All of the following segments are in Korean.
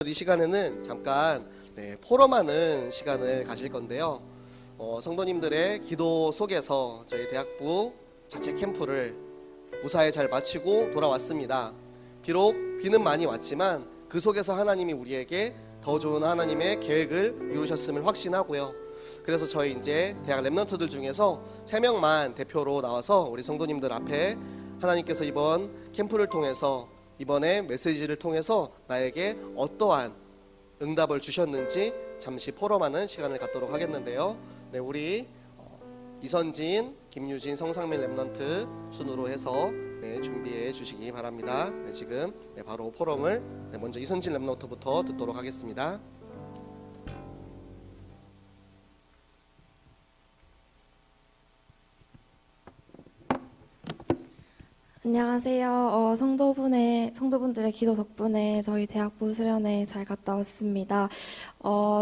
이 시간에는 잠깐 포럼하는 시간을 가질 건데요. 성도님들의 기도 속에서 저희 대학부 자체 캠프를 무사히 잘 마치고 돌아왔습니다. 비록 비는 많이 왔지만 그 속에서 하나님이 우리에게 더 좋은 하나님의 계획을 이루셨음을 확신하고요. 그래서 저희 이제 대학 랩런트들 중에서 3명만 대표로 나와서 우리 성도님들 앞에 하나님께서 이번 캠프를 통해서 이번에 메시지를 통해서 나에게 어떠한 응답을 주셨는지 잠시 포럼하는 시간을 갖도록 하겠는데요. 우리 이선진, 김유진, 성상민 랩런트 순으로 해서 준비해 주시기 바랍니다. 지금 바로 포럼을 먼저 이선진 랩런트부터 듣도록 하겠습니다. 안녕하세요. 성도분들의 기도 덕분에 저희 대학부 수련회 잘 갔다 왔습니다.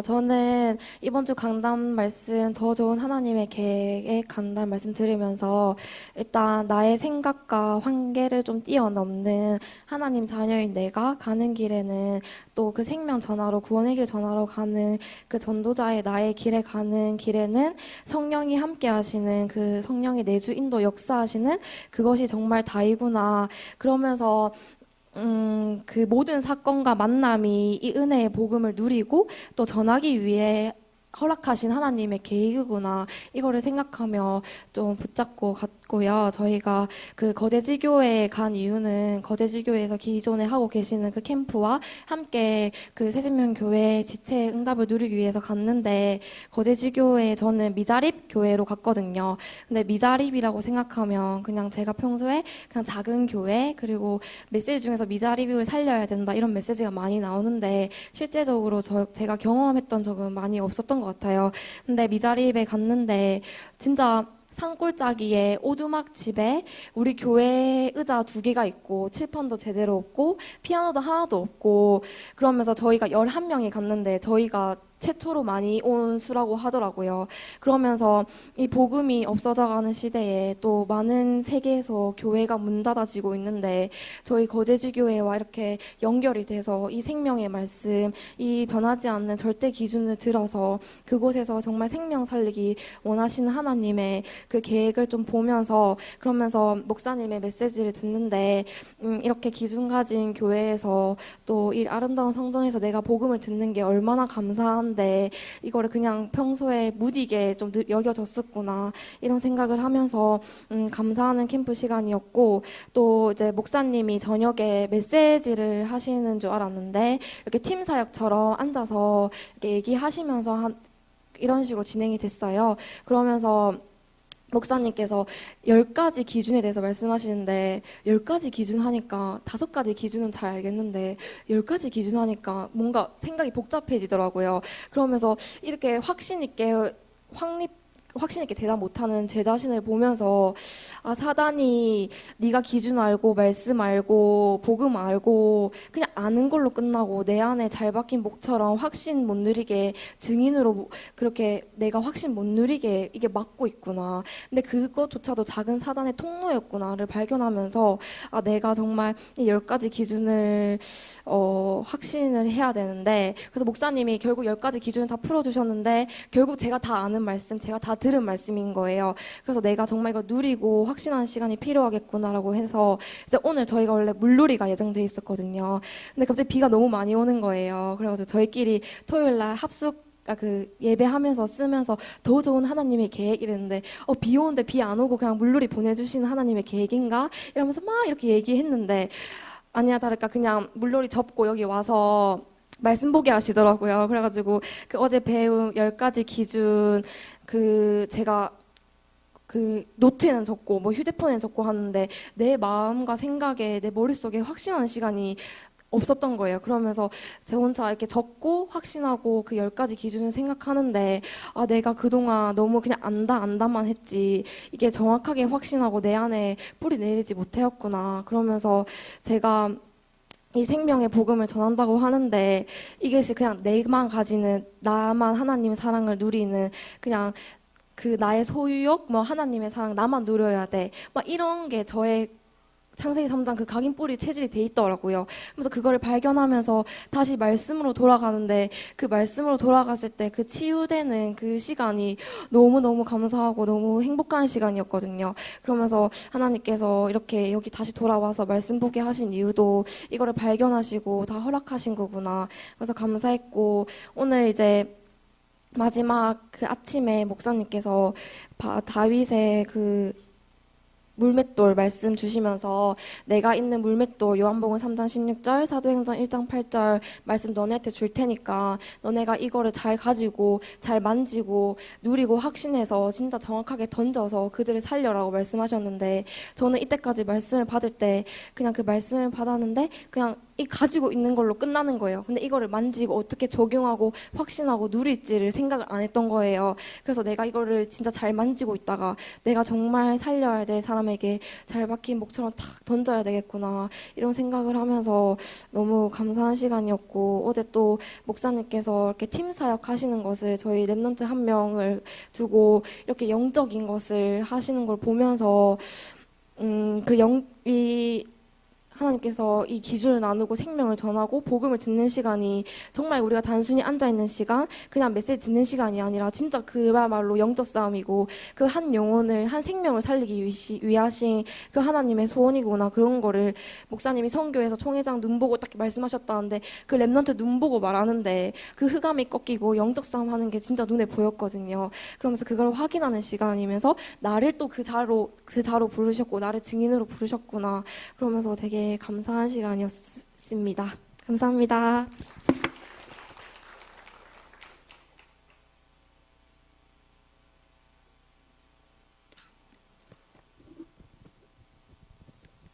저는 이번 주 강단 말씀, 더 좋은 하나님의 계획 강단 말씀 들으면서 일단 나의 생각과 한계를 좀 뛰어넘는 하나님 자녀인 내가 가는 길에는 또 그 생명 전하러, 구원의 길 전하러 가는 그 전도자의 나의 길에 가는 길에는 성령이 함께 하시는 그 성령의 내주 인도 역사하시는 그것이 정말 다이구나. 그러면서 그 모든 사건과 만남이 이 은혜의 복음을 누리고 또 전하기 위해 허락하신 하나님의 계획이구나. 이거를 생각하며 좀 붙잡고 갔고요. 저희가 그 거제지교회에 간 이유는 거제지교회에서 기존에 하고 계시는 그 캠프와 함께 그 새생명교회 지체 응답을 누리기 위해서 갔는데, 거제지교회 저는 미자립 교회로 갔거든요. 근데 미자립이라고 생각하면 그냥 제가 평소에 그냥 작은 교회, 그리고 메시지 중에서 미자립을 살려야 된다 이런 메시지가 많이 나오는데 실제적으로 제가 경험했던 적은 많이 없었던 것 같아요. 근데 미자립에 갔는데 진짜 산골짜기에 오두막 집에 우리 교회 의자 2개가 있고 칠판도 제대로 없고 피아노도 하나도 없고, 그러면서 저희가 11명이 갔는데 저희가 최초로 많이 온 수라고 하더라고요. 그러면서 이 복음이 없어져가는 시대에 또 많은 세계에서 교회가 문 닫아지고 있는데 저희 거제지교회와 이렇게 연결이 돼서 이 생명의 말씀, 이 변하지 않는 절대 기준을 들어서 그곳에서 정말 생명 살리기 원하시는 하나님의 그 계획을 좀 보면서, 그러면서 목사님의 메시지를 듣는데 이렇게 기준 가진 교회에서 또 이 아름다운 성전에서 내가 복음을 듣는 게 얼마나 감사한데 이거를 그냥 평소에 무디게 좀 여겨졌었구나 이런 생각을 하면서 감사하는 캠프 시간이었고, 또 이제 목사님이 저녁에 메시지를 하시는 줄 알았는데 이렇게 팀 사역처럼 앉아서 이렇게 얘기하시면서 이런 식으로 진행이 됐어요. 그러면서 목사님께서 10가지 기준에 대해서 말씀하시는데 10가지 기준 하니까 5가지 기준은 잘 알겠는데 10가지 기준 하니까 뭔가 생각이 복잡해지더라고요. 그러면서 이렇게 확신 있게 대답 못하는 제 자신을 보면서 사단이 네가 기준 알고 말씀 알고 복음 알고 그냥 아는 걸로 끝나고 내 안에 잘 박힌 목처럼 확신 못 누리게, 증인으로 그렇게 내가 확신 못 누리게 이게 막고 있구나. 근데 그것조차도 작은 사단의 통로였구나를 발견하면서 내가 정말 이 10가지 기준을 확신을 해야 되는데, 그래서 목사님이 결국 10가지 기준을 다 풀어주셨는데 결국 제가 다 아는 말씀, 제가 다 들은 말씀인 거예요. 그래서 내가 정말 이거 누리고 확신하는 시간이 필요하겠구나라고 해서 이제 오늘 저희가 원래 물놀이가 예정돼 있었거든요. 근데 갑자기 비가 너무 많이 오는 거예요. 그래가지고 저희끼리 토요일 날 예배하면서 쓰면서 더 좋은 하나님의 계획 이랬는데 비 오는데 비 안 오고 그냥 물놀이 보내주시는 하나님의 계획인가? 이러면서 막 이렇게 얘기했는데 아니야 다를까 그냥 물놀이 접고 여기 와서 말씀 보게 하시더라고요. 그래가지고 그 어제 배운 10가지 기준 제가 노트에는 적고 뭐 휴대폰에는 적고 하는데 내 마음과 생각에 내 머릿속에 확신하는 시간이 없었던 거예요. 그러면서 제 혼자 이렇게 적고 확신하고 그 10가지 기준을 생각하는데 내가 그동안 너무 그냥 안다만 했지 이게 정확하게 확신하고 내 안에 뿌리 내리지 못하였구나. 그러면서 제가 이 생명의 복음을 전한다고 하는데 이것이 그냥 내만 가지는, 나만 하나님의 사랑을 누리는 그냥 그 나의 소유욕, 뭐 하나님의 사랑 나만 누려야 돼, 막 이런 게 저의 창세기 3장 그 각인뿌리 체질이 돼 있더라고요. 그래서 그거를 발견하면서 다시 말씀으로 돌아가는데 그 말씀으로 돌아갔을 때 그 치유되는 그 시간이 너무너무 감사하고 너무 행복한 시간이었거든요. 그러면서 하나님께서 이렇게 여기 다시 돌아와서 말씀 보게 하신 이유도 이거를 발견하시고 다 허락하신 거구나. 그래서 감사했고 오늘 이제 마지막 그 아침에 목사님께서 다윗의 그 물맷돌 말씀 주시면서 내가 있는 물맷돌 요한복음 3장 16절 사도행전 1장 8절 말씀 너네한테 줄 테니까 너네가 이거를 잘 가지고 잘 만지고 누리고 확신해서 진짜 정확하게 던져서 그들을 살려라고 말씀하셨는데 저는 이때까지 말씀을 받을 때 그냥 그 말씀을 받았는데 그냥 이 가지고 있는 걸로 끝나는 거예요. 근데 이거를 만지고 어떻게 적용하고 확신하고 누릴지를 생각을 안 했던 거예요. 그래서 내가 이거를 진짜 잘 만지고 있다가 내가 정말 살려야 될 사람에게 잘 박힌 목처럼 탁 던져야 되겠구나 이런 생각을 하면서 너무 감사한 시간이었고 어제 또 목사님께서 이렇게 팀 사역 하시는 것을 저희 랩런트 한 명을 두고 이렇게 영적인 것을 하시는 걸 보면서 하나님께서 이 기준을 나누고 생명을 전하고 복음을 듣는 시간이 정말 우리가 단순히 앉아있는 시간, 그냥 메시지 듣는 시간이 아니라 진짜 그야말로 영적 싸움이고 그 한 영혼을, 한 생명을 살리기 위하신 그 하나님의 소원이구나. 그런 거를 목사님이 선교에서 총회장 눈 보고 딱 말씀하셨다는데 그 랩런트 눈 보고 말하는데 그 흑암이 꺾이고 영적 싸움 하는 게 진짜 눈에 보였거든요. 그러면서 그걸 확인하는 시간이면서 나를 또 그 자로 부르셨고 나를 증인으로 부르셨구나. 그러면서 되게 감사한 시간이었습니다. 감사합니다.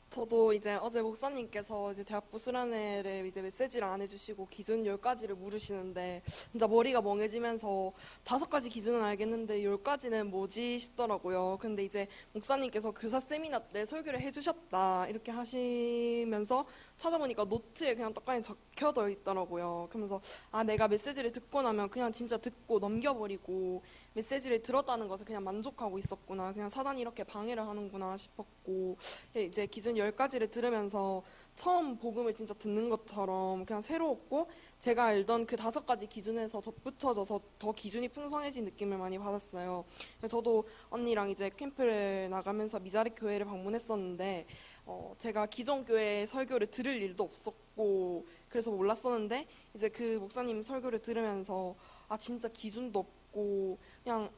저도 이제 어제 목사님께서 이제 대학부 수련회를 이제 메시지를 안 해주시고 기준 10가지를 물으시는데 진짜 머리가 멍해지면서 5가지 기준은 알겠는데 10가지는 뭐지 싶더라고요. 근데 이제 목사님께서 교사 세미나 때 설교를 해주셨다 이렇게 하시면서 찾아보니까 노트에 그냥 떡하니 적혀져 있더라고요. 그러면서 아 내가 메시지를 듣고 나면 그냥 진짜 듣고 넘겨버리고 메시지를 들었다는 것을 그냥 만족하고 있었구나. 그냥 사단이 이렇게 방해를 하는구나 싶었고 이제 기준 10가지를 들으면서 처음 복음을 진짜 듣는 것처럼 그냥 새로웠고 제가 알던 그 5가지 기준에서 덧붙여져서 더 기준이 풍성해진 느낌을 많이 받았어요. 저도 언니랑 이제 캠프를 나가면서 미자리 교회를 방문했었는데 제가 기존 교회 설교를 들을 일도 없었고 그래서 몰랐었는데 이제 그 목사님 설교를 들으면서 아 진짜 기준도 없고 그냥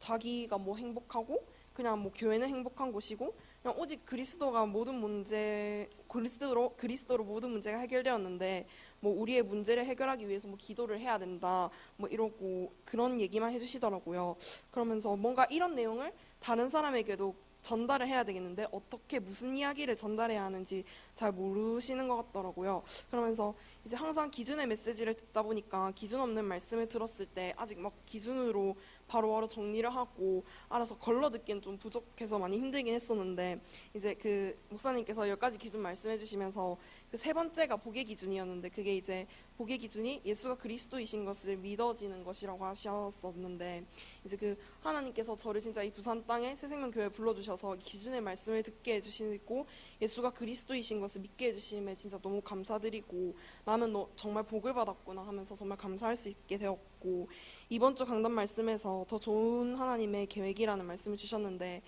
자기가 뭐 행복하고 그냥 뭐 교회는 행복한 곳이고 그냥 오직 그리스도가 모든 문제 그리스도로 모든 문제가 해결되었는데 뭐 우리의 문제를 해결하기 위해서 뭐 기도를 해야 된다 뭐 이러고 그런 얘기만 해주시더라고요. 그러면서 뭔가 이런 내용을 다른 사람에게도 전달을 해야 되겠는데 어떻게 무슨 이야기를 전달해야 하는지 잘 모르시는 것 같더라고요. 그러면서 이제 항상 기준의 메시지를 듣다 보니까 기준 없는 말씀을 들었을 때 아직 막 기준으로 바로바로 정리를 하고 알아서 걸러 듣기엔 좀 부족해서 많이 힘들긴 했었는데 이제 그 목사님께서 10가지 기준 말씀해 주시면서 그 3번째가 복의 기준이었는데 그게 이제 복의 기준이 예수가 그리스도이신 것을 믿어지는 것이라고 하셨었는데 이제 그 하나님께서 저를 진짜 이 부산 땅에 새생명교회에 불러주셔서 기준의 말씀을 듣게 해주시고 예수가 그리스도이신 것을 믿게 해주심에 진짜 너무 감사드리고 나는 너 정말 복을 받았구나 하면서 정말 감사할 수 있게 되었고 이번 주 강단 말씀에서 더 좋은 하나님의 계획이라는 말씀을 주셨는데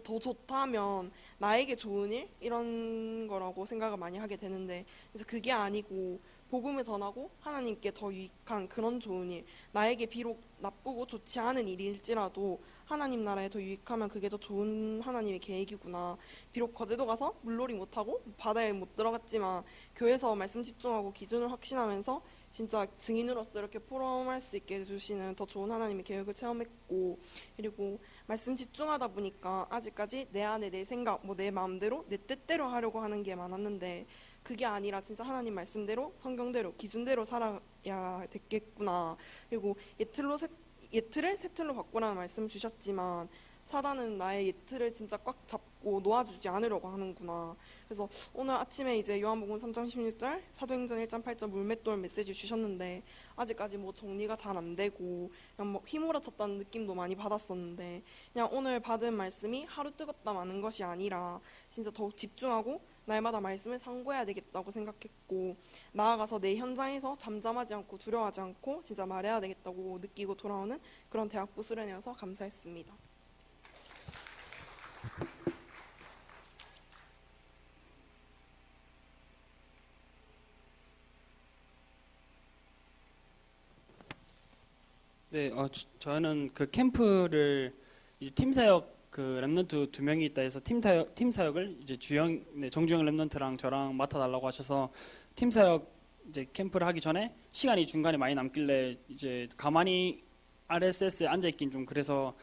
더 좋다면 나에게 좋은 일 이런 거라고 생각을 많이 하게 되는데 그래서 그게 아니고 복음을 전하고 하나님께 더 유익한 그런 좋은 일 나에게 비록 나쁘고 좋지 않은 일일지라도 하나님 나라에 더 유익하면 그게 더 좋은 하나님의 계획이구나. 비록 거제도 가서 물놀이 못하고 바다에 못 들어갔지만 교회에서 말씀 집중하고 기준을 확신하면서 진짜 증인으로서 이렇게 포럼할 수 있게 해주시는 더 좋은 하나님의 계획을 체험했고 그리고 말씀 집중하다 보니까 아직까지 내 안에 내 생각 뭐 내 마음대로 내 뜻대로 하려고 하는 게 많았는데 그게 아니라 진짜 하나님 말씀대로 성경대로 기준대로 살아야 됐겠구나. 그리고 예틀을 새 틀로 바꾸라는 말씀 주셨지만 사단은 나의 예틀을 진짜 꽉 잡고 놓아주지 않으려고 하는구나. 그래서 오늘 아침에 이제 요한복음 3장 16절 사도행전 1장 8절 물맷돌 메시지 주셨는데 아직까지 뭐 정리가 잘 안 되고 그냥 뭐 휘몰아쳤다는 느낌도 많이 받았었는데 그냥 오늘 받은 말씀이 하루 뜨겁다 마는 것이 아니라 진짜 더욱 집중하고 날마다 말씀을 상고해야 되겠다고 생각했고, 나아가서 내 현장에서 잠잠하지 않고 두려워하지 않고 진짜 말해야 되겠다고 느끼고 돌아오는 그런 대학부 수련회여서 감사했습니다. 네, 저는 그 캠프를 이제 팀 사역 그 랩런트 2명이 있다 해서 팀 사역을 이제 정주영 랩런트랑 저랑 맡아달라고 하셔서 팀 사역 이제 캠프를 하기 전에 시간이 중간에 많이 남길래 이제 가만히 RSS에 앉아 있긴 좀 그래서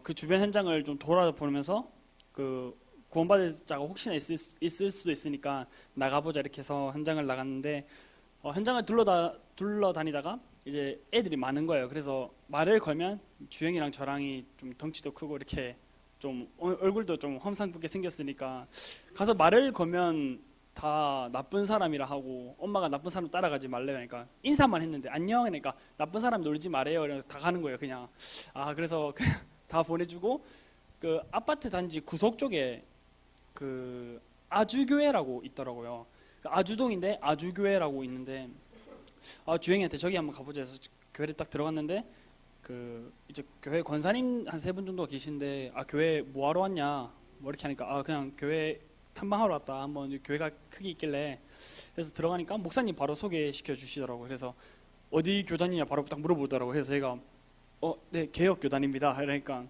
그 주변 현장을 좀 돌아보면서 그 구원받을 자가 혹시나 있을 수도 있으니까 나가보자 이렇게 해서 현장을 나갔는데 현장을 둘러다니다가 이제 애들이 많은 거예요. 그래서 말을 걸면 주영이랑 저랑이 좀 덩치도 크고 이렇게 좀 얼굴도 좀 험상궂게 생겼으니까 가서 말을 걸면 다 나쁜 사람이라 하고 엄마가 나쁜 사람 따라가지 말래요. 그러니까 인사만 했는데 안녕 그러니까 나쁜 사람 놀지 말래요. 그래서 다 가는 거예요. 그냥 그래서 그냥 다 보내주고 그 아파트 단지 구석 쪽에 그 아주교회라고 있더라고요. 그 아주동인데 아주교회라고 있는데 주영이한테 저기 한번 가보자 해서 교회를 딱 들어갔는데 그 이제 교회 권사님 한 3분 정도가 계신데 교회 뭐 하러 왔냐 뭐 이렇게 하니까 그냥 교회 탐방하러 왔다 한번 교회가 크게 있길래 그래서 들어가니까 목사님 바로 소개시켜 주시더라고요. 그래서 어디 교단이냐 바로 딱 물어보더라고요. 그래서 제가 네 개혁 교단입니다. 그러니까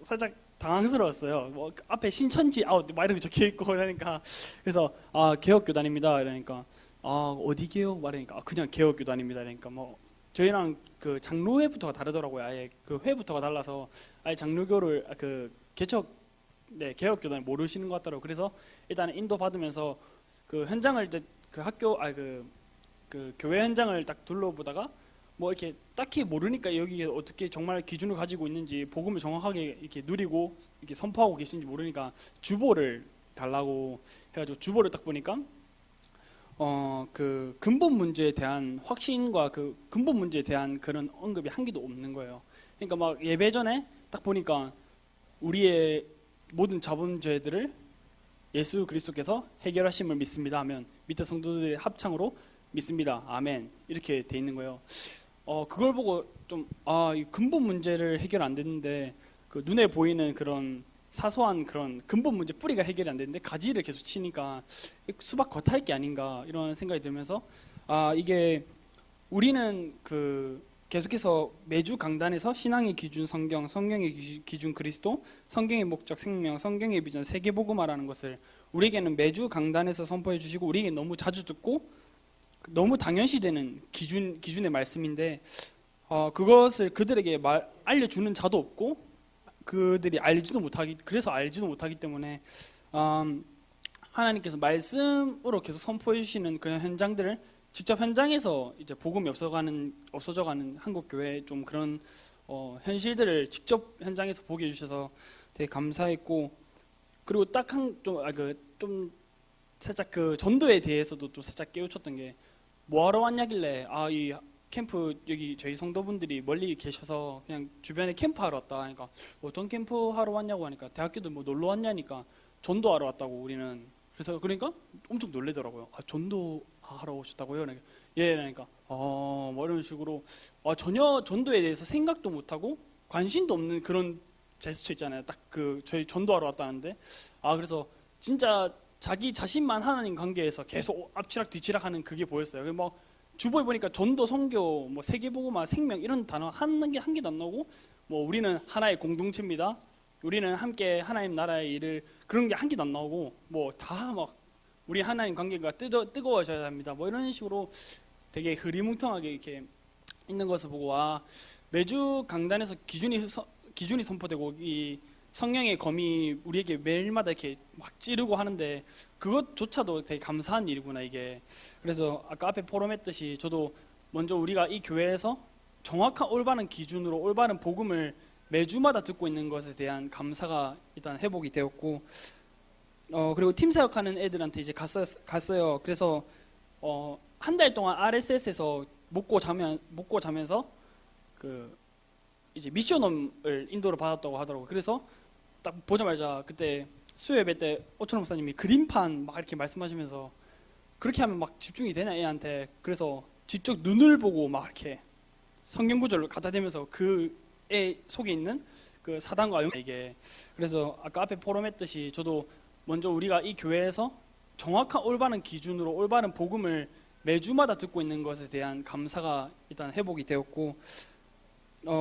살짝 당황스러웠어요. 뭐 앞에 신천지 막 이렇게 적혀 있고 그러니까 그래서 개혁 교단입니다. 이러니까 어디 개혁 말하니까 그냥 개혁 교단입니다. 그러니까 뭐 저희랑 그 장로회부터가 다르더라고요. 아예 그 회부터가 달라서 아예 장로교를 그 개혁 교단을 모르시는 것 같더라고요. 그래서 일단 인도 받으면서 그 현장을 이제 그 학교 그 교회 현장을 딱 둘러보다가 뭐 이렇게 딱히 모르니까 여기에 어떻게 정말 기준을 가지고 있는지 복음을 정확하게 이렇게 누리고 이렇게 선포하고 계신지 모르니까 주보를 달라고 해가지고 주보를 딱 보니까 그 근본 문제에 대한 확신과 그 근본 문제에 대한 그런 언급이 한 개도 없는 거예요. 그러니까 막 예배 전에 딱 보니까 우리의 모든 자본죄들을 예수 그리스도께서 해결하심을 믿습니다 하면 밑에 성도들의 합창으로 믿습니다 아멘 이렇게 돼 있는 거예요. 그걸 보고 좀 이 근본 문제를 해결 안 됐는데 그 눈에 보이는 그런 사소한 그런 근본 문제 뿌리가 해결이 안 되는데 가지를 계속 치니까 수박 겉핥기 아닌가 이런 생각이 들면서 이게 우리는 그 계속해서 매주 강단에서 신앙의 기준 성경, 성경의 기준 그리스도, 성경의 목적 생명, 성경의 비전 세계복음화라는 것을 우리에게는 매주 강단에서 선포해 주시고 우리에게 너무 자주 듣고 너무 당연시되는 기준의 말씀인데 그것을 그들에게 알려주는 자도 없고 그들이 알지도 못하기 때문에 하나님께서 말씀으로 계속 선포해 주시는 그런 현장들을 직접 현장에서 이제 복음이 없어져가는 한국 교회 좀 그런 현실들을 직접 현장에서 보게 해주셔서 되게 감사했고 그리고 딱 좀 살짝 그 전도에 대해서도 좀 살짝 깨우쳤던 게 뭐하러 왔냐길래 이 캠프 여기 저희 성도분들이 멀리 계셔서 그냥 주변에 캠프 하러 왔다 하니까 어떤 캠프 하러 왔냐고 하니까 대학교도 뭐 놀러 왔냐니까 전도하러 왔다고 우리는 그래서 그러니까 엄청 놀래더라고요. 전도 하러 오셨다고요? 예, 그러니까 뭐 이런 식으로 전혀 전도에 대해서 생각도 못하고 관심도 없는 그런 제스처 있잖아요. 딱 그 저희 전도하러 왔다는데 그래서 진짜 자기 자신만 하나님 관계에서 계속 앞치락 뒤치락하는 그게 보였어요. 뭐 주보에 보니까 전도, 선교, 뭐 세계복음화, 생명 이런 단어 한 개도 안 나오고 뭐 우리는 하나의 공동체입니다. 우리는 함께 하나님 나라의 일을 그런 게 한 개도 안 나오고 뭐 다 막 우리 하나님 관계가 뜨거워져야 합니다. 뭐 이런 식으로 되게 흐리뭉텅하게 이렇게 있는 것을 보고 매주 강단에서 기준이 선포되고 이 성령의 검이 우리에게 매일마다 이렇게 막 찌르고 하는데 그것조차도 되게 감사한 일이구나 이게. 그래서 아까 앞에 포럼했듯이 저도 먼저 우리가 이 교회에서 정확한 올바른 기준으로 올바른 복음을 매주마다 듣고 있는 것에 대한 감사가 일단 회복이 되었고 그리고 팀 사역하는 애들한테 이제 갔어요. 그래서 한 달 동안 RSS에서 먹고 자면서 그 이제 미션홈을 인도를 받았다고 하더라고요. 그래서 딱 보자마자 그때 수요 예배 때 오천호 목사님이 그림판 막 이렇게 말씀하시면서 그렇게 하면 막 집중이 되냐 애한테. 그래서 직접 눈을 보고 막 이렇게 성경 구절을 갖다 대면서 그 애 속에 있는 그 사단과 이게. 그래서 아까 앞에 포럼했듯이 저도 먼저 우리가 이 교회에서 정확한 올바른 기준으로 올바른 복음을 매주마다 듣고 있는 것에 대한 감사가 일단 회복이 되었고,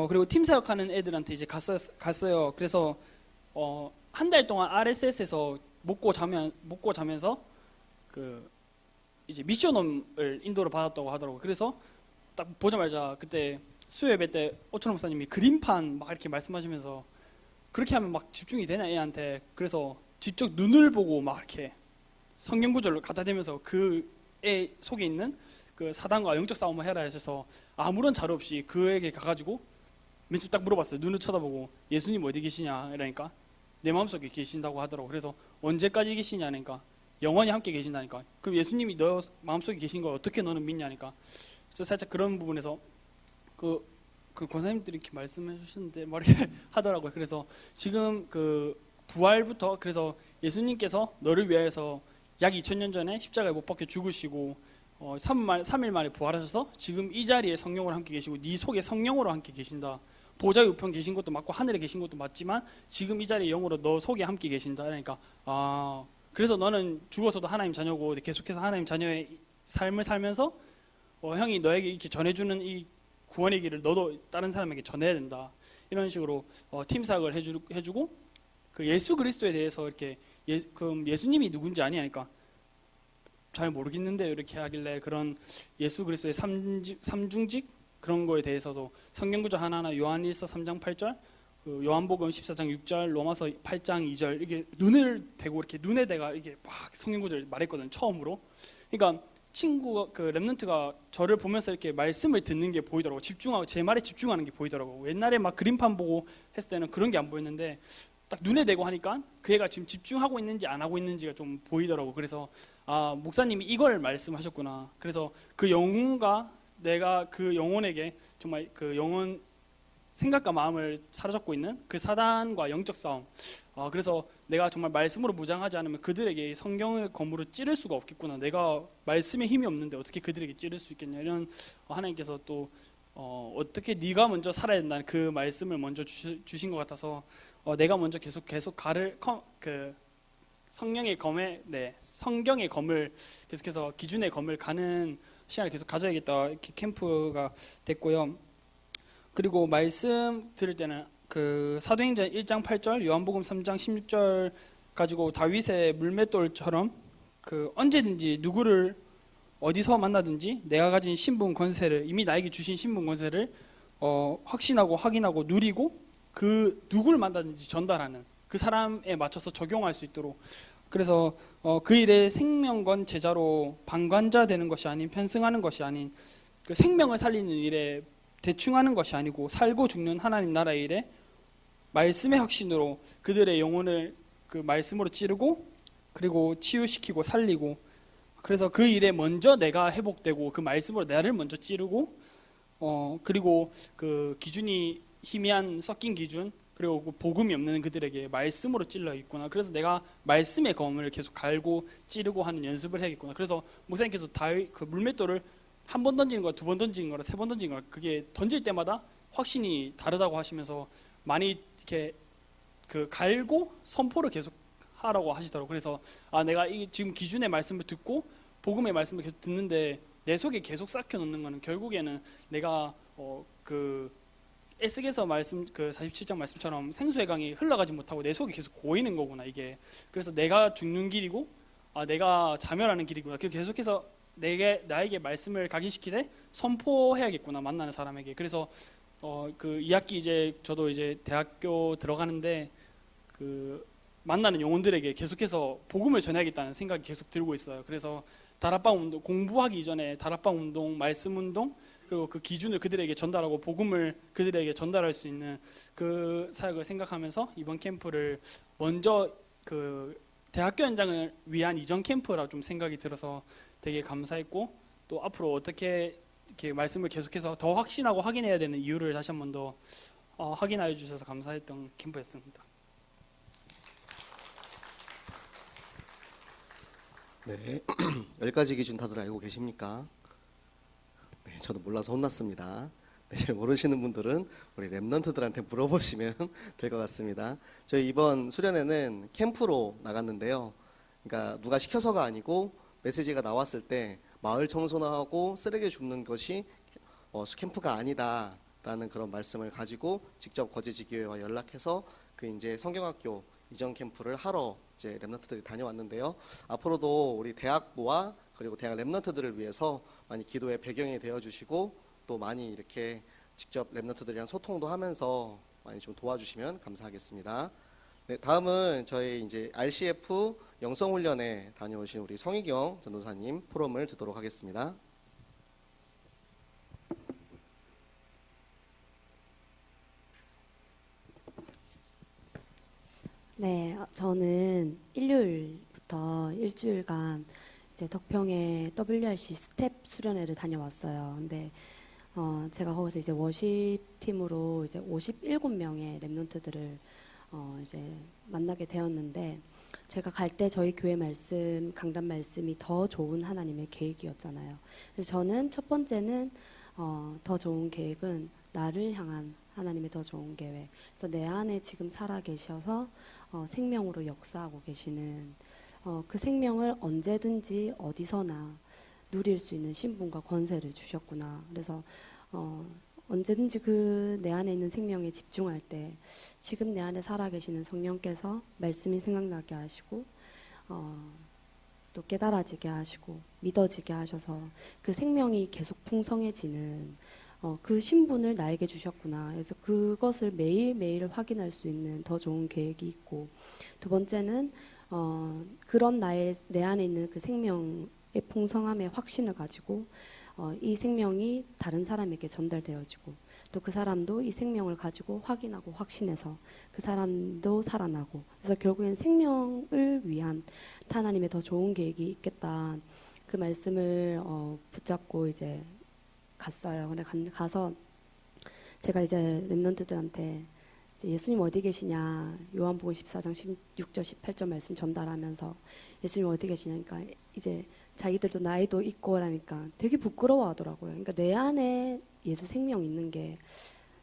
그리고 팀 사역하는 애들한테 이제 갔어요. 그래서 한 달 동안 RSS에서 먹고 자면서 그 이제 미션홈을 인도를 받았다고 하더라고요. 그래서 딱 보자마자 그때 수요 예배 때 오천호 목사님이 그림판 막 이렇게 말씀하시면서 그렇게 하면 막 집중이 되냐 애한테. 그래서 직접 눈을 보고 막 이렇게 성경 구절을 갖다 대면서 그 애 속에 있는 그 사단과 영적 싸움을 해라 하셔서 아무런 자료 없이 그에게 가가지고 맨 처음 딱 물어봤어요. 눈을 쳐다보고 예수님 어디 계시냐 이러니까 내 마음속에 계신다고 하더라고. 그래서 언제까지 계시냐니까 영원히 함께 계신다니까. 그럼 예수님이 너 마음속에 계신 걸 어떻게 너는 믿냐니까. 그래서 살짝 그런 부분에서 그 권사님들이 이렇게 말씀해 주셨는데 막 이렇게 하더라고요. 그래서 지금 그 부활부터, 그래서 예수님께서 너를 위해서 약 2000년 전에 십자가에 못 박혀 죽으시고 3일 만에 부활하셔서 지금 이 자리에 성령으로 함께 계시고 네 속에 성령으로 함께 계신다. 보좌 우편 계신 것도 맞고 하늘에 계신 것도 맞지만 지금 이 자리에 영으로 너 속에 함께 계신다. 그러니까 그래서 너는 죽어서도 하나님 자녀고 계속해서 하나님 자녀의 삶을 살면서 형이 너에게 이렇게 전해주는 이 구원의 길을 너도 다른 사람에게 전해야 된다. 이런 식으로 팀 사역을 해주고 그 예수 그리스도에 대해서 이렇게 그럼 예수님이 누군지 아니니까 잘 모르겠는데 이렇게 하길래 그런 예수 그리스도의 삼중직 그런 거에 대해서도 성경구절 하나하나 요한일서 3장 8절, 요한복음 14장 6절, 로마서 8장 2절 이렇게 눈을 대고 이렇게 눈에 대가 이게 막 성경구절 말했거든 처음으로. 그러니까 친구가 그 랩런트가 저를 보면서 이렇게 말씀을 듣는 게 보이더라고. 집중하고 제 말에 집중하는 게 보이더라고. 옛날에 막 그림판 보고 했을 때는 그런 게 안 보였는데 딱 눈에 대고 하니까 그 애가 지금 집중하고 있는지 안 하고 있는지가 좀 보이더라고. 그래서 목사님이 이걸 말씀하셨구나. 그래서 그 영혼과 내가 그 영혼에게 정말 그 영혼 생각과 마음을 사로잡고 있는 그 사단과 영적 싸움. 그래서 내가 정말 말씀으로 무장하지 않으면 그들에게 성경의 검으로 찌를 수가 없겠구나. 내가 말씀에 힘이 없는데 어떻게 그들에게 찌를 수 있겠냐. 이런 하나님께서 또 어떻게 네가 먼저 살아야 된다는 그 말씀을 먼저 주신 것 같아서 내가 먼저 계속 그 성령의 검에 성경의 검을 계속해서 기준의 검을 가는 시간을 계속 가져야겠다. 이렇게 캠프가 됐고요. 그리고 말씀 들을 때는 그 사도행전 1장 8절, 요한복음 3장 16절 가지고 다윗의 물맷돌처럼 그 언제든지 누구를 어디서 만나든지 내가 가진 신분 권세를 이미 나에게 주신 신분 권세를 확신하고 확인하고 누리고 그 누구를 만나든지 전달하는 그 사람에 맞춰서 적용할 수 있도록. 그래서 그 일에 생명건 제자로 방관자 되는 것이 아닌 편승하는 것이 아닌 그 생명을 살리는 일에 대충 하는 것이 아니고 살고 죽는 하나님 나라의 일에 말씀의 확신으로 그들의 영혼을 그 말씀으로 찌르고 그리고 치유시키고 살리고, 그래서 그 일에 먼저 내가 회복되고 그 말씀으로 나를 먼저 찌르고 그리고 그 기준이 희미한 섞인 기준 그리고 복음이 없는 그들에게 말씀으로 찔러 있구나. 그래서 내가 말씀의 검을 계속 갈고 찌르고 하는 연습을 해야겠구나. 그래서 목사님께서 그 물맷돌을 한 번 던지는 거, 두 번 던지는 거랑 세 번 던지는 거, 그게 던질 때마다 확신이 다르다고 하시면서 많이 이렇게 그 갈고 선포를 계속 하라고 하시더라고요. 그래서 내가 이 지금 기준의 말씀을 듣고 복음의 말씀을 계속 듣는데 내 속에 계속 쌓여 놓는 거는 결국에는 내가 그 에스겔서 말씀 그 47장 말씀처럼 생수의 강이 흘러가지 못하고 내 속에 계속 고이는 거구나 이게. 그래서 내가 죽는 길이고 내가 자멸하는 길이구나. 계속해서 나에게 말씀을 각인시키되 선포해야겠구나 만나는 사람에게. 그래서 그 2학기 이제 저도 이제 대학교 들어가는데 그 만나는 영혼들에게 계속해서 복음을 전해야겠다는 생각이 계속 들고 있어요. 그래서 다락방 운동 공부하기 이전에 다락방 운동, 말씀 운동 그리고 그 기준을 그들에게 전달하고 복음을 그들에게 전달할 수 있는 그 사역을 생각하면서 이번 캠프를 먼저 그 대학교 현장을 위한 이전 캠프라 좀 생각이 들어서 되게 감사했고, 또 앞으로 어떻게 이렇게 말씀을 계속해서 더 확신하고 확인해야 되는 이유를 다시 한 번 더 확인하여 주셔서 감사했던 캠프였습니다. 네, 10가지 기준 다들 알고 계십니까? 네, 저도 몰라서 혼났습니다. 네, 잘 모르시는 분들은 우리 랩런트들한테 물어보시면 될 것 같습니다. 저희 이번 수련회는 캠프로 나갔는데요. 그러니까 누가 시켜서가 아니고 메시지가 나왔을 때 마을 청소나 하고 쓰레기 줍는 것이 캠프가 아니다라는 그런 말씀을 가지고 직접 거제지교회와 연락해서 그 이제 성경학교 이전 캠프를 하러 이제 랩런트들이 다녀왔는데요. 앞으로도 우리 대학부와 그리고 대학 랩런트들을 위해서 많이 기도의 배경이 되어 주시고 또 많이 이렇게 직접 랩런트들이랑 소통도 하면서 많이 좀 도와주시면 감사하겠습니다. 네, 다음은 저희 이제 RCF 영성훈련에 다녀오신 우리 성희경 전도사님 포럼을 듣도록 하겠습니다. 네, 저는 일요일부터 일주일간 이제 덕평에 WRC 스텝 수련회를 다녀왔어요. 근데 제가 거기서 이제 워십 팀으로 이제 57명의 랩런트들을 이제 만나게 되었는데, 제가 갈 때 저희 교회 말씀, 강단 말씀이 더 좋은 하나님의 계획이었잖아요. 그래서 저는 첫 번째는 더 좋은 계획은 나를 향한 하나님의 더 좋은 계획. 그래서 내 안에 지금 살아 계셔서 생명으로 역사하고 계시는 그 생명을 언제든지 어디서나 누릴 수 있는 신분과 권세를 주셨구나. 그래서 언제든지 그 내 안에 있는 생명에 집중할 때 지금 내 안에 살아계시는 성령께서 말씀이 생각나게 하시고 또 깨달아지게 하시고 믿어지게 하셔서 그 생명이 계속 풍성해지는 그 신분을 나에게 주셨구나. 그래서 그것을 매일매일 확인할 수 있는 더 좋은 계획이 있고, 두 번째는 그런 내 안에 있는 그 생명의 풍성함의 확신을 가지고 이 생명이 다른 사람에게 전달되어지고, 또 그 사람도 이 생명을 가지고 확인하고 확신해서 그 사람도 살아나고, 그래서 결국엔 생명을 위한 하나님의 더 좋은 계획이 있겠다. 그 말씀을 붙잡고 이제 갔어요. 근데 가서 제가 이제 랩런트들한테 예수님 어디 계시냐, 요한복음 14장 16절 18절 말씀 전달하면서 예수님 어디 계시냐니까 이제 자기들도 나이도 있고 하니까 되게 부끄러워하더라고요. 그러니까 내 안에 예수 생명 있는 게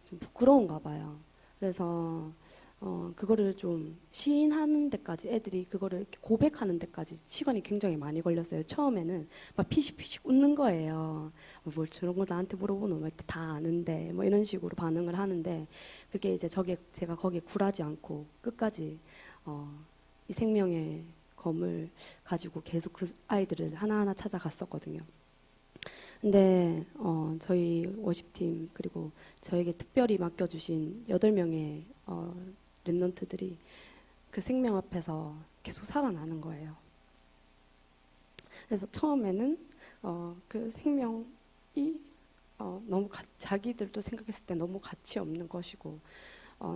좀 부끄러운가 봐요. 그래서 그거를 좀 시인하는 데까지, 애들이 그거를 이렇게 고백하는 데까지 시간이 굉장히 많이 걸렸어요. 처음에는 막 피식피식 웃는 거예요. 뭘 저런 걸 나한테 물어보는 거 다 아는데 뭐 이런 식으로 반응을 하는데, 그게 이제 제가 거기에 굴하지 않고 끝까지 이 생명의 검을 가지고 계속 그 아이들을 하나하나 찾아갔었거든요. 근데 저희 워십팀 그리고 저에게 특별히 맡겨주신 8명의 랩런트들이 그 생명 앞에서 계속 살아나는 거예요. 그래서 처음에는 그 생명이 너무 자기들도 생각했을 때 너무 가치 없는 것이고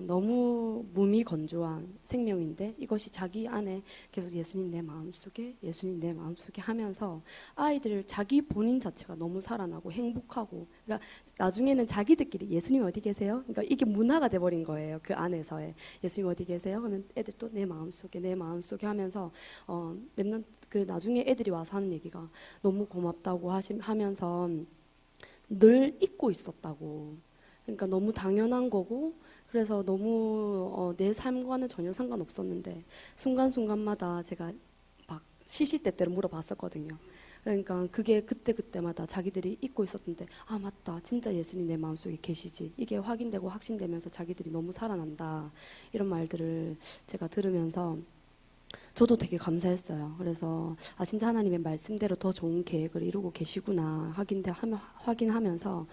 너무 무미건조한 생명인데, 이것이 자기 안에 계속 예수님 내 마음속에, 예수님 내 마음속에 하면서 아이들 자기 본인 자체가 너무 살아나고 행복하고, 그러니까 나중에는 자기들끼리 예수님 어디 계세요? 그러니까 이게 문화가 돼버린 거예요. 그 안에서의 예수님 어디 계세요? 그러면 애들 또 내 마음속에, 내 마음속에 하면서 그 나중에 애들이 와서 하는 얘기가 너무 고맙다고 하면서 늘 잊고 있었다고. 그러니까 너무 당연한 거고, 그래서 너무 내 삶과는 전혀 상관없었는데 순간순간마다 제가 막 시시때때로 물어봤었거든요. 그러니까 그게 그때마다 자기들이 잊고 있었는데, 아 맞다, 진짜 예수님 내 마음속에 계시지, 이게 확인되고 확신되면서 자기들이 너무 살아난다, 이런 말들을 제가 들으면서 저도 되게 감사했어요. 그래서 아 진짜 하나님의 말씀대로 더 좋은 계획을 이루고 계시구나 확인하면서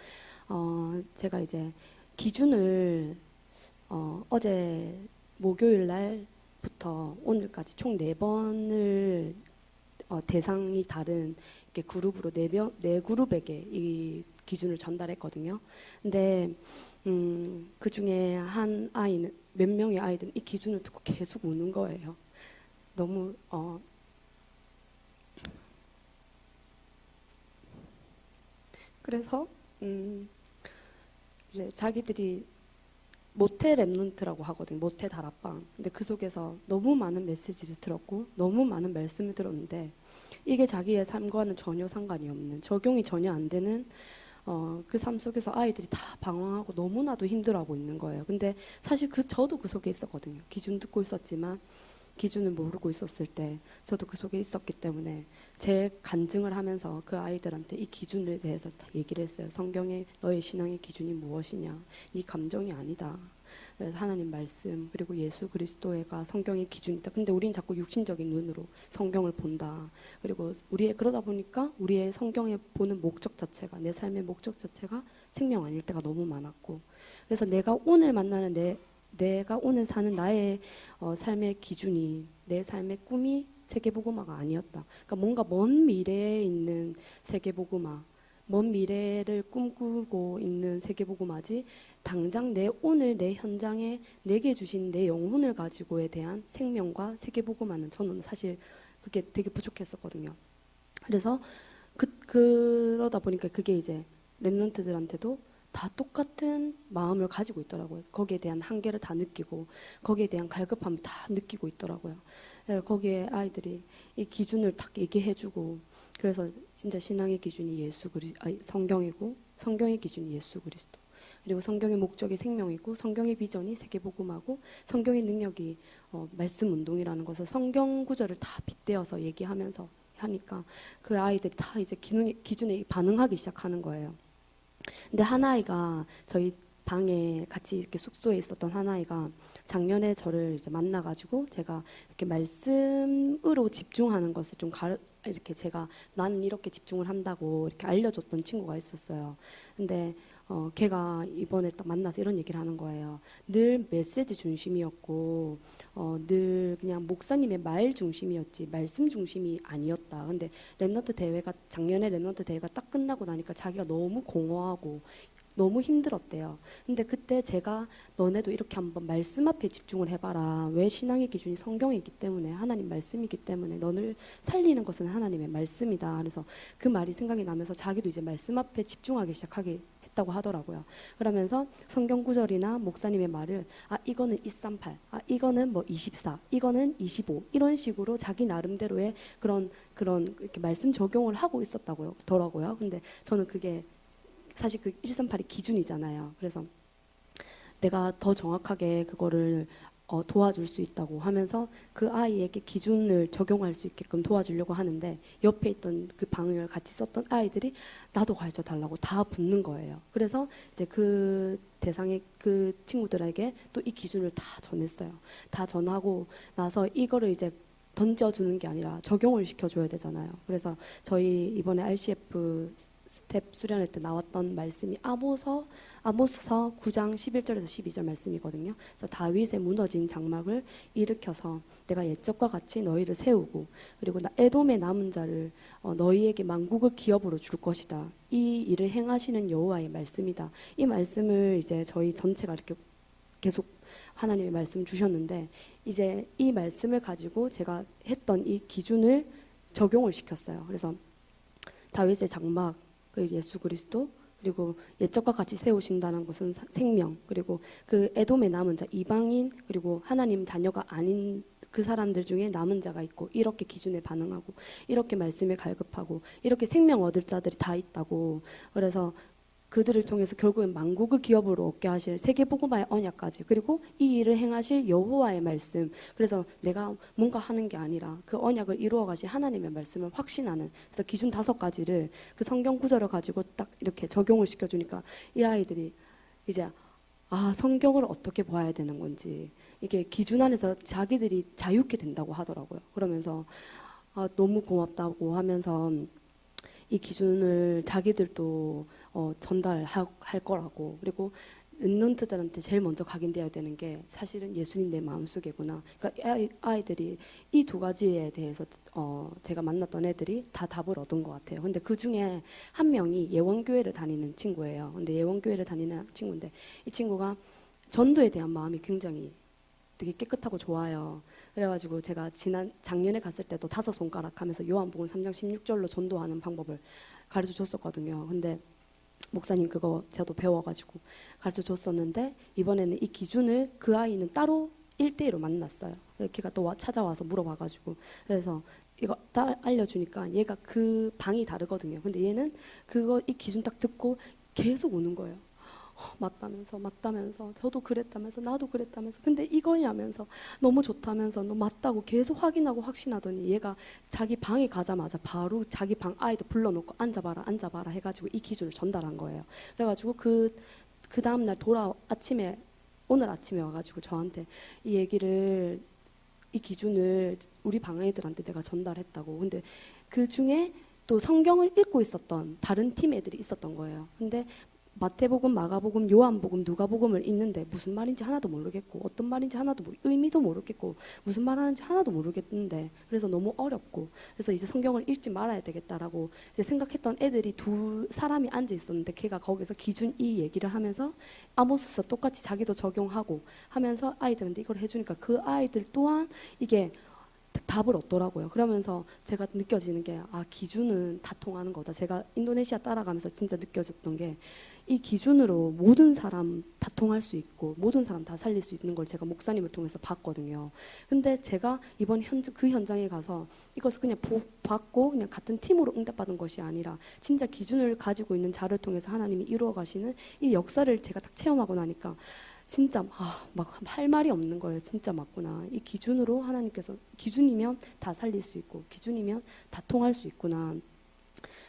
제가 이제 기준을 어제 목요일 날부터 오늘까지 총 4번을 대상이 다른 이렇게 그룹으로 4그룹에게 이 기준을 전달했거든요. 근데 그 중에 한 아이는, 몇 명의 아이들은 이 기준을 듣고 계속 우는 거예요. 너무 그래서 이제 자기들이 모태 랩넌트라고 하거든요. 모태 다락방. 근데 그 속에서 너무 많은 메시지를 들었고 너무 많은 말씀을 들었는데 이게 자기의 삶과는 전혀 상관이 없는, 적용이 전혀 안 되는 그 삶 속에서 아이들이 다 방황하고 너무나도 힘들어하고 있는 거예요. 근데 사실 저도 그 속에 있었거든요. 기준 듣고 있었지만 기준을 모르고 있었을 때 저도 그 속에 있었기 때문에 제 간증을 하면서 그 아이들한테 이 기준에 대해서 다 얘기를 했어요. 성경에 너의 신앙의 기준이 무엇이냐? 네 감정이 아니다. 그래서 하나님 말씀 그리고 예수 그리스도가 성경의 기준이다. 근데 우린 자꾸 육신적인 눈으로 성경을 본다. 그리고 그러다 보니까 우리의 성경에 보는 목적 자체가, 내 삶의 목적 자체가 생명 아닐 때가 너무 많았고, 그래서 내가 오늘 만나는 내가 오늘 사는 나의 삶의 기준이, 내 삶의 꿈이 세계복음화가 아니었다. 그러니까 뭔가 먼 미래에 있는 세계복음화, 먼 미래를 꿈꾸고 있는 세계복음화지, 당장 오늘 내 현장에 내게 주신 내 영혼을 가지고에 대한 생명과 세계복음화는 저는 사실 그게 되게 부족했었거든요. 그래서 그러다 보니까 그게 이제 랩런트들한테도 다 똑같은 마음을 가지고 있더라고요. 거기에 대한 한계를 다 느끼고 거기에 대한 갈급함을 다 느끼고 있더라고요. 거기에 아이들이 이 기준을 딱 얘기해주고, 그래서 진짜 신앙의 기준이 성경이고, 성경의 기준이 예수 그리스도, 그리고 성경의 목적이 생명이고, 성경의 비전이 세계복음하고, 성경의 능력이 말씀 운동이라는 것을 성경 구절을 다 빗대어서 얘기하면서 하니까 그 아이들이 다 이제 기준에 반응하기 시작하는 거예요. 근데 한 아이가, 저희 방에 같이 이렇게 숙소에 있었던 한 아이가 작년에 저를 이제 만나가지고 제가 이렇게 말씀으로 집중하는 것을 좀 이렇게 제가 나는 이렇게 집중을 한다고 이렇게 알려줬던 친구가 있었어요. 근데 걔가 이번에 딱 만나서 이런 얘기를 하는 거예요. 늘 메시지 중심이었고 늘 그냥 목사님의 말 중심이었지 말씀 중심이 아니었다. 근데 작년에 랩넌트 대회가 딱 끝나고 나니까 자기가 너무 공허하고 너무 힘들었대요. 근데 그때 제가 너네도 이렇게 한번 말씀 앞에 집중을 해봐라. 왜 신앙의 기준이 성경이기 때문에, 하나님 말씀이기 때문에 너를 살리는 것은 하나님의 말씀이다. 그래서 그 말이 생각이 나면서 자기도 이제 말씀 앞에 집중하기 시작하게 했다고 하더라고요. 그러면서 성경 구절이나 목사님의 말을 이거는 238, 이거는 뭐 24, 이거는 25 이런 식으로 자기 나름대로의 그런 이렇게 말씀 적용을 하고 있었다고요. 더라고요. 근데 저는 그게 사실 그 138이 기준이잖아요. 그래서 내가 더 정확하게 그거를 도와줄 수 있다고 하면서 그 아이에게 기준을 적용할 수 있게끔 도와주려고 하는데, 옆에 있던 그 방을 같이 썼던 아이들이 나도 가르쳐 달라고 다 붙는 거예요. 그래서 이제 그 대상의 그 친구들에게 또 이 기준을 다 전했어요. 다 전하고 나서 이거를 이제 던져주는 게 아니라 적용을 시켜줘야 되잖아요. 그래서 저희 이번에 RCF 스텝 수련회 때 나왔던 말씀이 아모스서 9장 11절에서 12절 말씀이거든요. 그래서 다윗의 무너진 장막을 일으켜서 내가 옛적과 같이 너희를 세우고, 그리고 에돔의 남은 자를 너희에게 만국의 기업으로 줄 것이다. 이 일을 행하시는 여호와의 말씀이다. 이 말씀을 이제 저희 전체가 이렇게 계속 하나님의 말씀 주셨는데, 이제 이 말씀을 가지고 제가 했던 이 기준을 적용을 시켰어요. 그래서 다윗의 장막, 그 예수 그리스도, 그리고 옛적과 같이 세우신다는 것은 생명, 그리고 그 에돔의 남은 자, 이방인, 그리고 하나님 자녀가 아닌 그 사람들 중에 남은 자가 있고, 이렇게 기준에 반응하고, 이렇게 말씀에 갈급하고, 이렇게 생명 얻을 자들이 다 있다고. 그래서 그들을 통해서 결국엔 만국의 기업으로 얻게 하실 세계복음화의 언약까지, 그리고 이 일을 행하실 여호와의 말씀. 그래서 내가 뭔가 하는 게 아니라 그 언약을 이루어 가실 하나님의 말씀을 확신하는, 그래서 기준 5가지를 그 성경 구절을 가지고 딱 이렇게 적용을 시켜주니까 이 아이들이 이제 성경을 어떻게 봐야 되는 건지, 이게 기준 안에서 자기들이 자유케 된다고 하더라고요. 그러면서 너무 고맙다고 하면서 이 기준을 자기들도 전달할 거라고, 그리고 랩런트들한테 제일 먼저 각인되어야 되는 게 사실은 예수님 내 마음속에구나. 그러니까 아이들이 이 2가지에 대해서 제가 만났던 애들이 다 답을 얻은 것 같아요. 근데 그 중에 한 명이 예원교회를 다니는 친구예요. 근데 예원교회를 다니는 친구인데 이 친구가 전도에 대한 마음이 굉장히 되게 깨끗하고 좋아요. 그래가지고 제가 작년에 갔을 때도 5손가락 하면서 요한복음 3장 16절로 전도하는 방법을 가르쳐 줬었거든요. 근데 목사님 그거 저도 배워가지고 가르쳐 줬었는데 이번에는 이 기준을 그 아이는 따로 1대1로 만났어요. 걔가 또 찾아와서 물어봐가지고 그래서 이거 딱 알려주니까 얘가 그 방이 다르거든요. 근데 얘는 이 기준 딱 듣고 계속 우는 거예요. 맞다면서 저도 그랬다면서 나도 그랬다면서 근데 이거냐면서 너무 좋다면서 너 맞다고 계속 확인하고 확신하더니 얘가 자기 방에 가자마자 바로 자기 방 아이들 불러놓고 앉아봐라 해가지고 이 기준을 전달한 거예요. 그래가지고 그 다음날 오늘 아침에 와가지고 저한테 이 기준을 우리 방 애들한테 내가 전달했다고. 근데 그 중에 또 성경을 읽고 있었던 다른 팀 애들이 있었던 거예요. 근데 마태복음, 마가복음, 요한복음, 누가복음을 읽는데 무슨 말인지 하나도 모르겠고 어떤 말인지 하나도 의미도 모르겠고 무슨 말 하는지 하나도 모르겠는데 그래서 너무 어렵고 그래서 이제 성경을 읽지 말아야 되겠다라고 이제 생각했던 애들이 두 사람이 앉아 있었는데 걔가 거기서 기준 이 얘기를 하면서 아모스서 똑같이 자기도 적용하고 하면서 아이들한테 이걸 해주니까 그 아이들 또한 이게 답을 얻더라고요. 그러면서 제가 느껴지는 게 기준은 다 통하는 거다. 제가 인도네시아 따라가면서 진짜 느껴졌던 게 이 기준으로 모든 사람 다 통할 수 있고 모든 사람 다 살릴 수 있는 걸 제가 목사님을 통해서 봤거든요. 근데 제가 이번 그 현장에 가서 이것을 그냥 받고 그냥 같은 팀으로 응답받은 것이 아니라 진짜 기준을 가지고 있는 자를 통해서 하나님이 이루어 가시는 이 역사를 제가 딱 체험하고 나니까 진짜 막 할 말이 없는 거예요. 진짜 맞구나. 이 기준으로 하나님께서 기준이면 다 살릴 수 있고 기준이면 다 통할 수 있구나.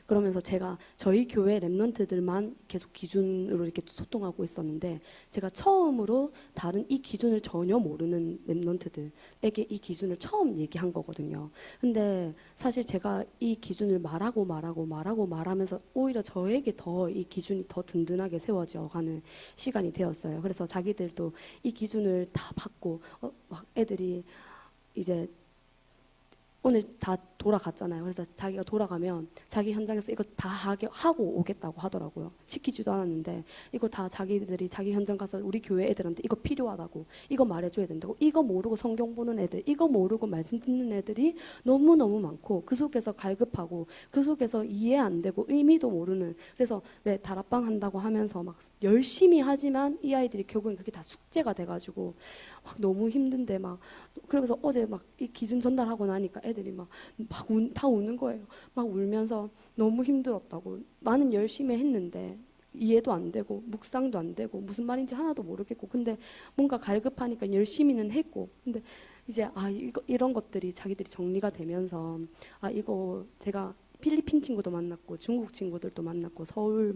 그러면서 제가 저희 교회 랩런트들만 계속 기준으로 이렇게 소통하고 있었는데 제가 처음으로 다른 이 기준을 전혀 모르는 랩런트들에게 이 기준을 처음 얘기한 거거든요. 근데 사실 제가 이 기준을 말하면서 오히려 저에게 더 이 기준이 더 든든하게 세워져 가는 시간이 되었어요. 그래서 자기들도 이 기준을 다 받고 막 애들이 이제 오늘 다 돌아갔잖아요. 그래서 자기가 돌아가면 자기 현장에서 이거 다 하고 오겠다고 하더라고요. 시키지도 않았는데 이거 다 자기들이 자기 현장 가서 우리 교회 애들한테 이거 필요하다고 이거 말해줘야 된다고 이거 모르고 성경 보는 애들 이거 모르고 말씀 듣는 애들이 너무너무 많고 그 속에서 갈급하고 그 속에서 이해 안 되고 의미도 모르는 그래서 왜 다락방 한다고 하면서 막 열심히 하지만 이 아이들이 결국엔 그게 다 숙제가 돼가지고 막 너무 힘든데 막 그러면서 어제 막 이 기준 전달하고 나니까 애들이 다 우는 거예요. 막 울면서 너무 힘들었다고. 나는 열심히 했는데 이해도 안 되고 묵상도 안 되고 무슨 말인지 하나도 모르겠고 근데 뭔가 갈급하니까 열심히는 했고 근데 이제 이런 것들이 자기들이 정리가 되면서 이거 제가 필리핀 친구도 만났고 중국 친구들도 만났고 서울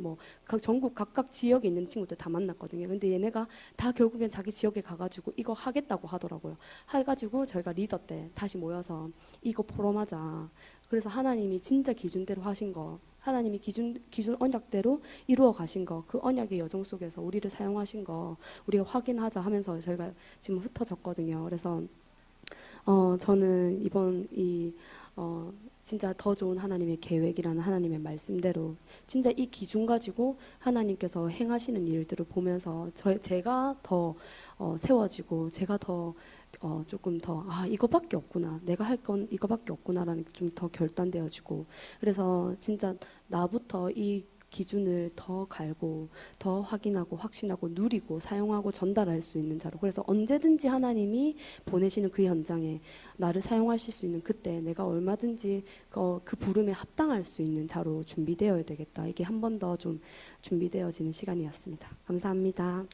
전국 각각 지역에 있는 친구들 다 만났거든요. 근데 얘네가 다 결국엔 자기 지역에 가가지고 이거 하겠다고 하더라고요. 해가지고 저희가 리더 때 다시 모여서 이거 포럼하자. 그래서 하나님이 진짜 기준대로 하신 거 하나님이 기준 언약대로 이루어 가신 거 그 언약의 여정 속에서 우리를 사용하신 거 우리가 확인하자 하면서 저희가 지금 흩어졌거든요. 그래서 저는 이번 진짜 더 좋은 하나님의 계획이라는 하나님의 말씀대로 진짜 이 기준 가지고 하나님께서 행하시는 일들을 보면서 제가 더 세워지고 제가 더 조금 더 이거밖에 없구나 내가 할 건 이거밖에 없구나라는 게 좀 더 결단되어지고 그래서 진짜 나부터 이 기준을 더 갈고 더 확인하고 확신하고 누리고 사용하고 전달할 수 있는 자로 그래서 언제든지 하나님이 보내시는 그 현장에 나를 사용하실 수 있는 그때 내가 얼마든지 그 부름에 합당할 수 있는 자로 준비되어야 되겠다. 이게 한 번 더 좀 준비되어지는 시간이었습니다. 감사합니다.